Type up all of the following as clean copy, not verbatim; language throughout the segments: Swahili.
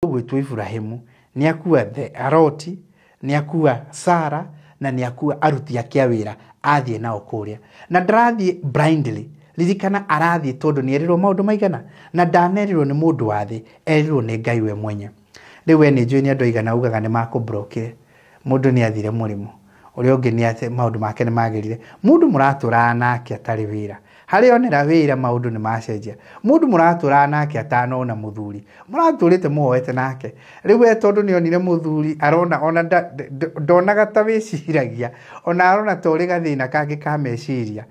gwitwo Ibrahimu ni akua Aroti, ni akua Sara na ni akua aruti ake wira athie nao kuria na ndarathie blindly ririkana arathie tondu ni erirwo maundu maigana na ndanerirwo ni mundu wathi erirwo ni Ngai we mwenye. Riu we ni njui ni andu aigana ugaga ni makubrokire mundu ni athire murimu uria ungi ni ate maundu make ni magirire mundu muratura nake atari wira hari onera wira maundu ni macenjia mundu muratura nake atanona muthuri muraturite muhoete nake riu we tondu ni onire muthuri arona ona ndonaga ta wiciragia ona arona tori gathina kangi ka meciria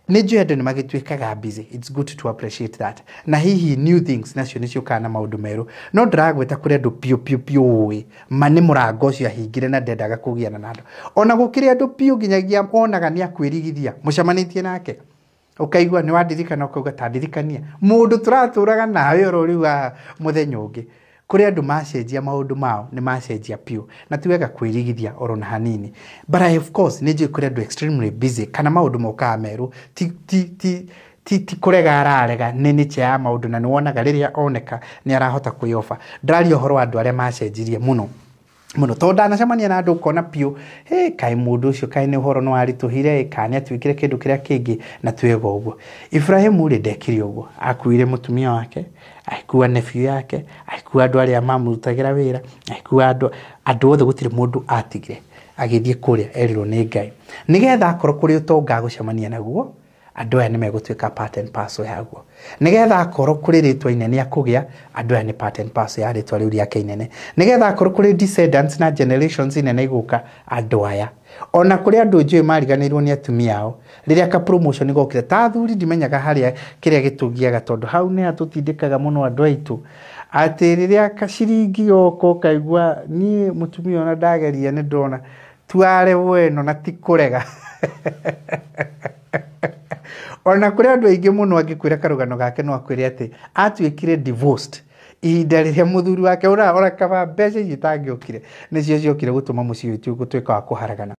ni njui andu ni magituikaga busy. It's good to appreciate that na hihi new things nacio nicio kana maundu meru no ndiragweta kuri andu pio mani murango ucio ahingire na ndendaga kugiana na andu ona gukiri andu pio nginyagia onaga ni akwirigithia mucemanitie nake ukaigua ni wadirikana ukauga tadirikania mundu turaturaga nawe ororiu wa muthenya ungi kuri andu macenjia maundu mao ni macenjia pio na tiwega kwirigithia orona hanini but of course ni njui kuri andu extremely busy kana maundu moka meru ti kurega ararega ni cha maundu na ni wonaga riria oneka ni arahota kuyofa ndari ohoro andu aria macenjirie muno tonda na camania na andu kona pio kai mundu ucio kai ni uhoro no arituhire kani atwikire kindu kiria kingi na twega uguo. Ibrahimu ri ndekire uguo akuire mutumia wake akua nephew yake akua andu aria mamurutagira wira akua andu othe gutire mundu atigire agithie kuria erirwo ni Ngai nigetha akorwo kuri utonga gucemania naguo andu aya ni megutwika part and parcel yaguo nigetha akorwo kuri ritwa inene akugia andu aya ni part and parcel ya ritwa riu riake inene nigetha akorwo kuri descendants na generations inene iguka andu aya ona kuri andu njui mariganirwo ni atumia ao riria ka promotion igokire ta thuri ndimenyaga haria kiria gitugiaga tondu hau ni atutindikaga muno andu aitu ati riria kaciringi yoko kaigua ni mutumia ona ndageria ni ndona tuare weno na tikurega ona kuri andu aingi muno angikwira karugano gake no akwire ati atwikire divorced ihinda riria muthuri wake ora kaba mbeca itangiokire nicio ciokire gutuma mucii witu gutwika wa kuharagana.